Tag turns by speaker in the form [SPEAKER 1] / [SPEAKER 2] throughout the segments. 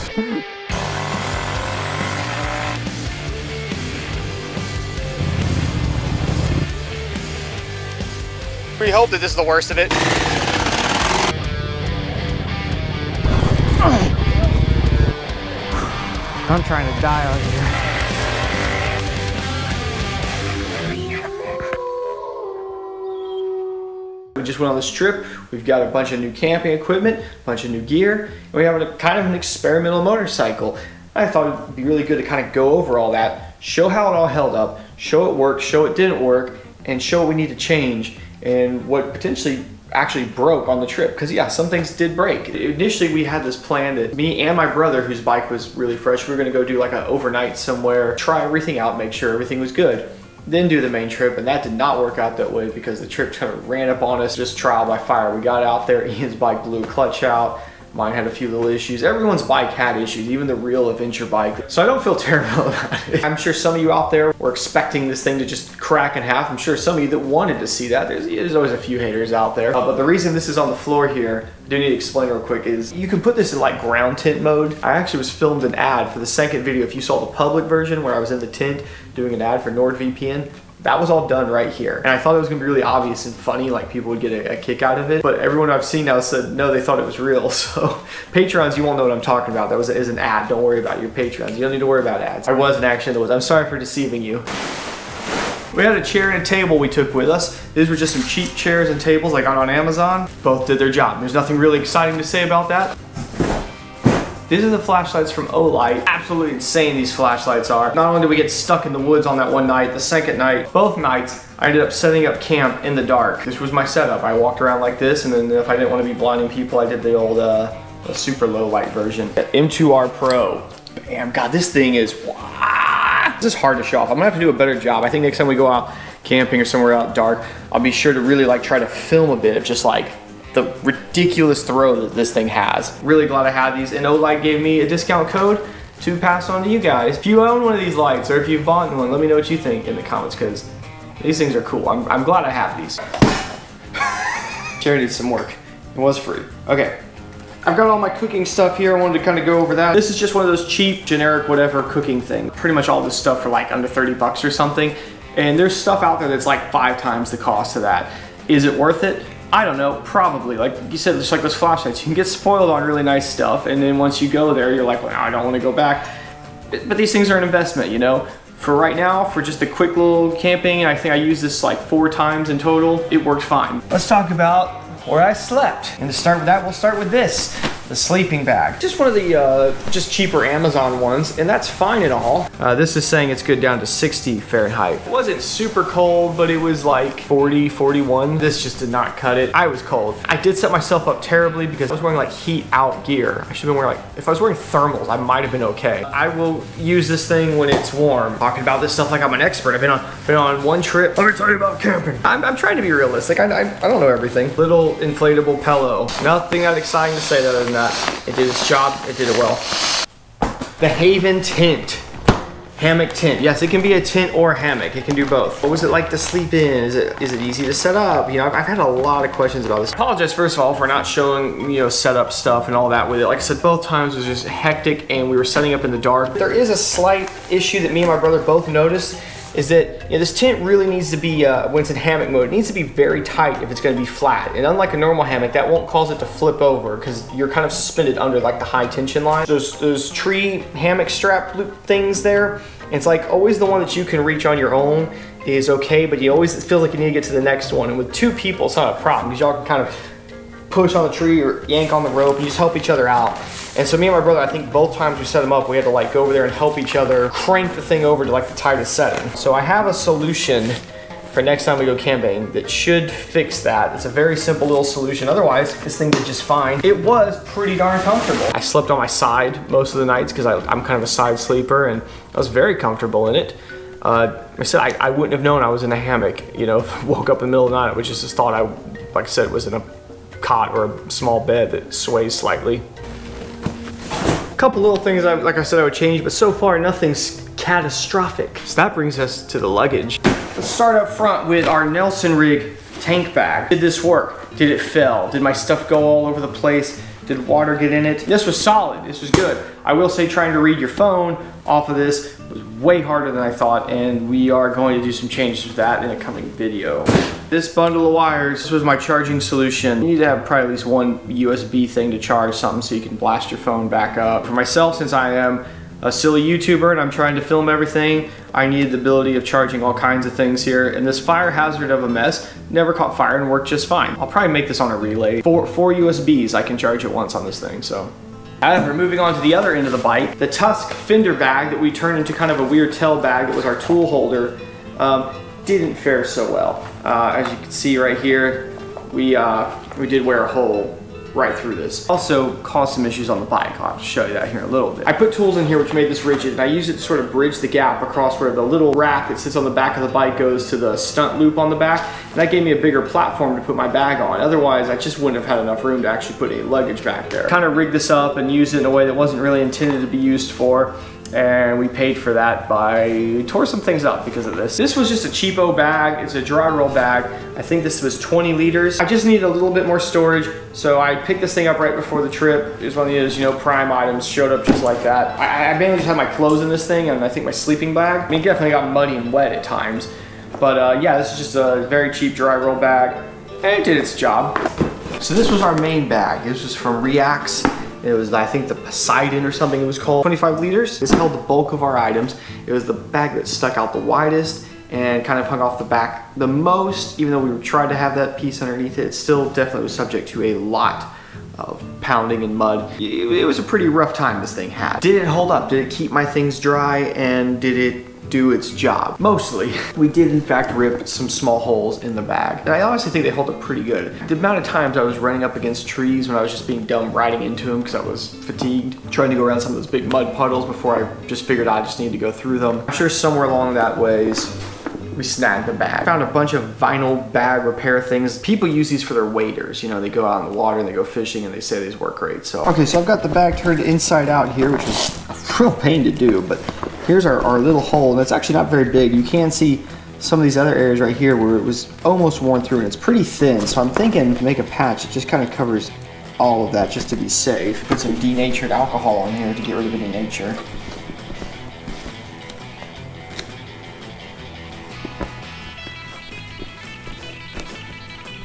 [SPEAKER 1] We hope that this is the worst of it.
[SPEAKER 2] I'm trying to die out here.
[SPEAKER 3] We just went on this trip. We've got a bunch of new camping equipment, a bunch of new gear, and we have kind of an experimental motorcycle. I thought it'd be really good to kind of go over all that, show how it all held up, show it worked, show it didn't work, and show what we need to change and what potentially actually broke on the trip. Because yeah, some things did break. Initially we had this plan that me and my brother, whose bike was really fresh, we were gonna go do like an overnight somewhere, try everything out, make sure everything was good, then do the main trip. And that did not work out that way because the trip kind of ran up on us, just trial by fire. We got out there, Ian's bike blew a clutch out, mine had a few little issues. Everyone's bike had issues, even the real adventure bike. So I don't feel terrible about it. I'm sure some of you out there were expecting this thing to just crack in half. I'm sure some of you that wanted to see that. There's always a few haters out there. But the reason this is on the floor here, I do need to explain real quick, is you can put this in like ground tent mode. I actually was filmed an ad for the second video. If you saw the public version where I was in the tent doing an ad for NordVPN, that was all done right here. And I thought it was gonna be really obvious and funny, like people would get a kick out of it. But everyone I've seen now said, no, they thought it was real. So Patrons, you won't know what I'm talking about. That is an ad, don't worry about your Patrons. You don't need to worry about ads. I was an action, I'm sorry for deceiving you. We had a chair and a table we took with us. These were just some cheap chairs and tables I got on Amazon. Both did their job. There's nothing really exciting to say about that. These are the flashlights from Olight. Absolutely insane these flashlights are. Not only did we get stuck in the woods on that one night, the second night, both nights, I ended up setting up camp in the dark. This was my setup. I walked around like this, and then if I didn't want to be blinding people, I did the old super low light version. M2R Pro. Bam, God, this thing is, this is hard to show off. I'm gonna have to do a better job. I think next time we go out camping or somewhere out dark, I'll be sure to really like try to film a bit of just like the ridiculous throw that this thing has. Really glad I had these, and Olight gave me a discount code to pass on to you guys. If you own one of these lights or if you've bought one, let me know what you think in the comments, because these things are cool. I'm glad I have these. Chair needs some work. It was free. Okay. I've got all my cooking stuff here. I wanted to kind of go over that. This is just one of those cheap, generic, whatever cooking thing. Pretty much all this stuff for like under 30 bucks or something. And there's stuff out there that's like 5 times the cost of that. Is it worth it? I don't know, probably. Like you said, just like those flashlights, you can get spoiled on really nice stuff, and then once you go there, you're like, well, I don't want to go back. But these things are an investment, you know? For right now, for just a quick little camping, I think I used this like 4 times in total. It worked fine. Let's talk about where I slept. And to start with that, we'll start with this. The sleeping bag. Just one of the just cheaper Amazon ones, and that's fine and all. This is saying it's good down to 60 Fahrenheit. It wasn't super cold, but it was like 40, 41. This just did not cut it. I was cold. I did set myself up terribly because I was wearing like heat out gear. I should have been wearing like, if I was wearing thermals, I might have been okay. I will use this thing when it's warm. Talking about this stuff like I'm an expert. I've been on one trip. Let me tell you about camping. I'm trying to be realistic. I don't know everything. Little inflatable pillow. Nothing that exciting to say other than that. It did its job, it did it well. The Haven tent. Hammock tent. Yes, it can be a tent or a hammock. It can do both. What was it like to sleep in? Is it easy to set up? You know, I've had a lot of questions about this. I apologize first of all for not showing, you know, setup stuff and all that with it. Like I said, both times was just hectic and we were setting up in the dark. There is a slight issue that me and my brother both noticed, is that, you know, this tent really needs to be, when it's in hammock mode, it needs to be very tight if it's going to be flat. And unlike a normal hammock, that won't cause it to flip over because you're kind of suspended under like the high tension line. Those tree hammock strap loop things there, it's like always the one that you can reach on your own is okay, but you always feel like you need to get to the next one. And with 2 people, it's not a problem because y'all can kind of push on the tree or yank on the rope and you just help each other out. And so me and my brother, I think both times we set them up, we had to like go over there and help each other crank the thing over to like the tightest setting. So I have a solution for next time we go camping that should fix that. It's a very simple little solution. Otherwise, this thing did just fine. It was pretty darn comfortable. I slept on my side most of the nights because I'm kind of a side sleeper and I was very comfortable in it. I said I wouldn't have known I was in a hammock, you know, if I woke up in the middle of the night. It was just this thought like I said, it was in a cot or a small bed that sways slightly. A couple little things, like I said, I would change, but so far nothing's catastrophic. So that brings us to the luggage. Let's start up front with our Nelson Rig tank bag. Did this work? Did it fail? Did my stuff go all over the place? Did water get in it? This was solid, this was good. I will say trying to read your phone off of this was way harder than I thought, and we are going to do some changes with that in a coming video. This bundle of wires, this was my charging solution. You need to have probably at least one USB thing to charge something so you can blast your phone back up. For myself, since I am a silly YouTuber and I'm trying to film everything, I needed the ability of charging all kinds of things here, and this fire hazard of a mess never caught fire and worked just fine. I'll probably make this on a relay. Four USBs I can charge at once on this thing, so. However, moving on to the other end of the bike, the Tusk fender bag that we turned into kind of a weird tail bag that was our tool holder didn't fare so well. As you can see right here, we did wear a hole right through this. Also caused some issues on the bike. I'll have to show you that here in a little bit. I put tools in here which made this rigid, and I used it to sort of bridge the gap across where the little rack that sits on the back of the bike goes to the stunt loop on the back, and that gave me a bigger platform to put my bag on. Otherwise, I just wouldn't have had enough room to actually put any luggage back there. Kind of rigged this up and used it in a way that wasn't really intended to be used for, and we paid for that by tore some things up because of this. This was just a cheapo bag. It's a dry roll bag. I think this was 20 liters. I just needed a little bit more storage, so I picked this thing up right before the trip. It was one of those, you know, prime items, showed up just like that. I mainly just had my clothes in this thing and I think my sleeping bag. I mean, it definitely got muddy and wet at times, but yeah, this is just a very cheap dry roll bag, and it did its job. So this was our main bag. This was from Reacts. It was, I think, the Poseidon or something it was called. 25 liters. This held the bulk of our items. It was the bag that stuck out the widest and kind of hung off the back the most. Even though we tried to have that piece underneath it, it still definitely was subject to a lot of pounding and mud. It was a pretty rough time this thing had. Did it hold up? Did it keep my things dry? And did it do its job? Mostly. We did in fact rip some small holes in the bag, and I honestly think they held up pretty good. The amount of times I was running up against trees when I was just being dumb riding into them because I was fatigued, trying to go around some of those big mud puddles before I just figured I just needed to go through them. I'm sure somewhere along that ways we snagged the bag. Found a bunch of vinyl bag repair things. People use these for their waders. You know, they go out in the water and they go fishing and they say these work great. So okay, so I've got the bag turned inside out here, which is a real pain to do, but here's our little hole, and it's actually not very big. You can see some of these other areas right here where it was almost worn through, and it's pretty thin. So I'm thinking to make a patch that just kind of covers all of that just to be safe. Put some denatured alcohol on here to get rid of any nature.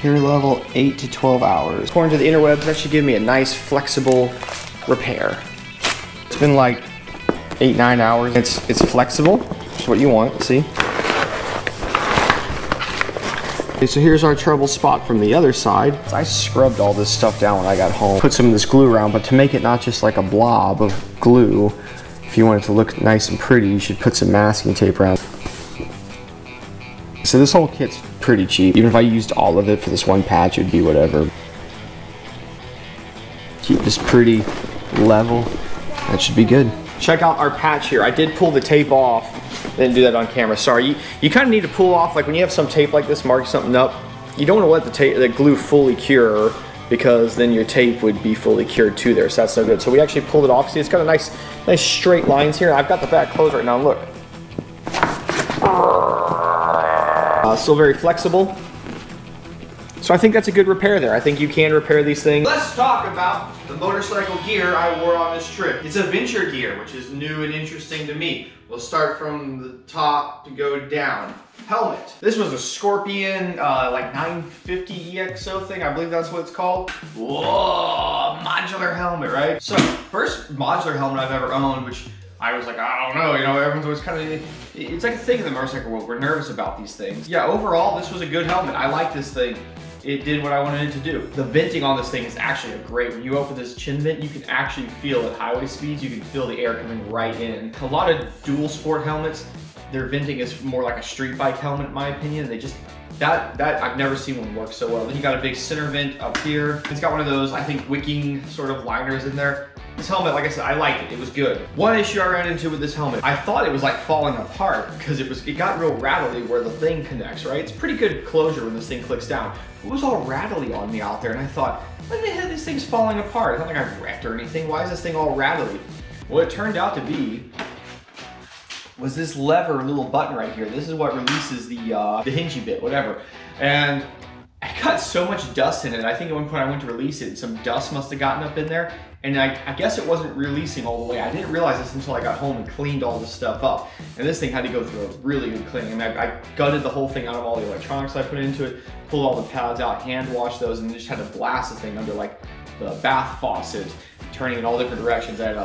[SPEAKER 3] Here level 8 to 12 hours. According to the interwebs, that should give me a nice flexible repair. It's been like 8-9 hours. It's flexible, which is what you want, see? Okay, so here's our trouble spot from the other side. I scrubbed all this stuff down when I got home. Put some of this glue around, but to make it not just like a blob of glue, if you want it to look nice and pretty, you should put some masking tape around. So this whole kit's pretty cheap. Even if I used all of it for this one patch, it'd be whatever. Keep this pretty level. That should be good. Check out our patch here. I did pull the tape off. Didn't do that on camera, sorry. You kind of need to pull off, like when you have some tape like this marking something up, you don't want to let the glue fully cure, because then your tape would be fully cured too there, so that's no good. So we actually pulled it off. See, it's got a nice straight lines here. I've got the back closed right now, look. Still very flexible. So I think that's a good repair there. I think you can repair these things. Let's talk about the motorcycle gear I wore on this trip. It's a venture gear, which is new and interesting to me. We'll start from the top to go down. Helmet. This was a Scorpion, like 950 EXO thing. I believe that's what it's called. Whoa, modular helmet, right? So, first modular helmet I've ever owned, which I was like, I don't know, you know, everyone's always kind of, it's like a thing in the motorcycle world. We're nervous about these things. Yeah, overall, this was a good helmet. I like this thing. It did what I wanted it to do. The venting on this thing is actually great. When you open this chin vent, you can actually feel at highway speeds, you can feel the air coming right in. A lot of dual sport helmets, their venting is more like a street bike helmet, in my opinion. They just, that I've never seen one work so well. Then you got a big center vent up here. It's got one of those, I think, wicking sort of liners in there. This helmet, like I said, I liked it. It was good. One issue I ran into with this helmet, I thought it was like falling apart because it got real rattly where the thing connects, right? It's pretty good closure when this thing clicks down. It was all rattly on me out there, and I thought, why the hell this thing's falling apart? It's not like I wrecked or anything. Why is this thing all rattly? Well, it turned out to be was this lever little button right here. This is what releases the hingy bit, whatever. And I got so much dust in it. I think at one point I went to release it and some dust must have gotten up in there. And I guess it wasn't releasing all the way. I didn't realize this until I got home and cleaned all this stuff up. And this thing had to go through a really good cleaning. I mean, I gutted the whole thing out of all the electronics I put into it, pulled all the pads out, hand washed those, and just had to blast this thing under like the bath faucet, turning in all different directions. I had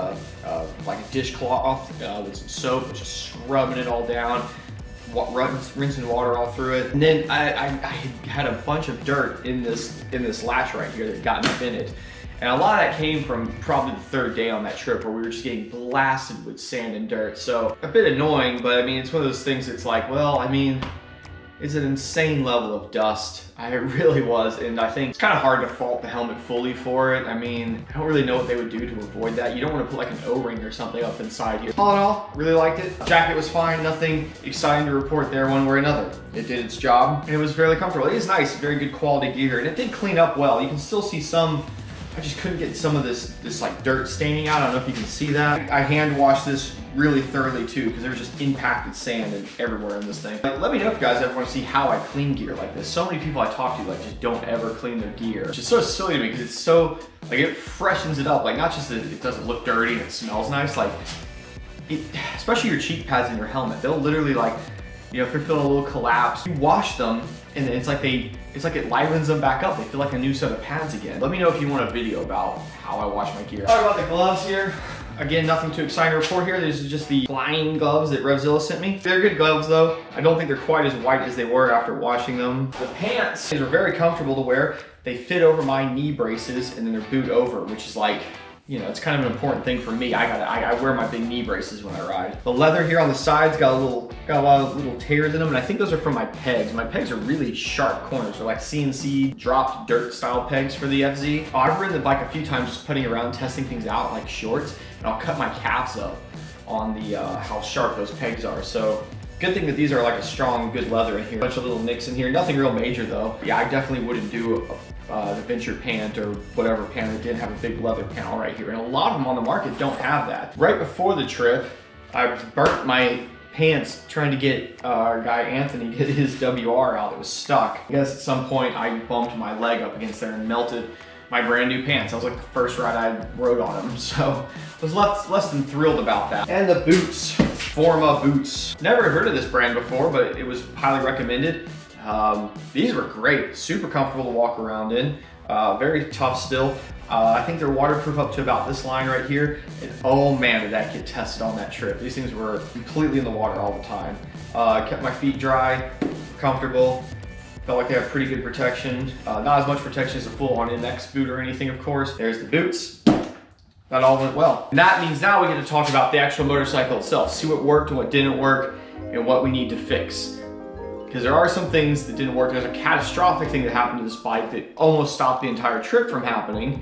[SPEAKER 3] like a dishcloth with some soap, just scrubbing it all down, rinsing water all through it. And then I had a bunch of dirt in this latch right here that got up in it. And a lot of that came from probably the third day on that trip where we were just getting blasted with sand and dirt. So a bit annoying, but I mean, it's one of those things that's like, well, I mean, it's an insane level of dust. It really was, and I think it's kind of hard to fault the helmet fully for it. I mean, I don't really know what they would do to avoid that. You don't want to put like an O-ring or something up inside here. All in all, really liked it. Jacket was fine, nothing exciting to report there one way or another. It did its job, and it was fairly comfortable. It is nice, very good quality gear, and it did clean up well. You can still see some, I just couldn't get some of this like dirt staining out. I don't know if you can see that. I hand washed this really thoroughly too, because there was just impacted sand and everywhere in this thing. Let me know if you guys ever want to see how I clean gear like this. So many people I talk to like just don't ever clean their gear, which is so silly to me because it's so, like, it freshens it up. Like, not just that it doesn't look dirty and it smells nice, like, especially your cheek pads in your helmet, they'll literally, like, you know, if they're feeling a little collapsed, you wash them and it's like it livens them back up. They feel like a new set of pads again. Let me know if you want a video about how I wash my gear. Talk about the gloves here. Again, nothing too exciting to report here. This is just the flying gloves that Revzilla sent me. They're good gloves though. I don't think they're quite as white as they were after washing them. The pants, these are very comfortable to wear. They fit over my knee braces and then they're boot over, which is like, you know, it's kind of an important thing for me. I wear my big knee braces when I ride. The leather here on the sides got a lot of little tears in them, and I think those are from my pegs. My pegs are really sharp corners. They're like CNC dropped dirt style pegs for the FZ. I've ridden the bike a few times just putting around, testing things out like shorts, and I'll cut my calves up on the how sharp those pegs are. So good thing that these are like a strong, good leather in here. A bunch of little nicks in here, nothing real major though. Yeah, I definitely wouldn't do the Venture pant or whatever pant that didn't have a big leather panel right here. And a lot of them on the market don't have that. Right before the trip, I burnt my pants trying to get our guy Anthony get his WR out. It was stuck. I guess at some point I bumped my leg up against there and melted my brand new pants. That was like the first ride I rode on them. So I was less than thrilled about that. And the boots, Forma boots. Never heard of this brand before, but it was highly recommended. These were great, super comfortable to walk around in, very tough still. I think they're waterproof up to about this line right here. And oh man, did that get tested on that trip. These things were completely in the water all the time. Kept my feet dry, comfortable. Felt like they have pretty good protection. Not as much protection as a full-on index boot or anything, of course. There's the boots. That all went well. And that means now we get to talk about the actual motorcycle itself, see what worked and what didn't work, and what we need to fix. Because there are some things that didn't work. There's a catastrophic thing that happened to this bike that almost stopped the entire trip from happening.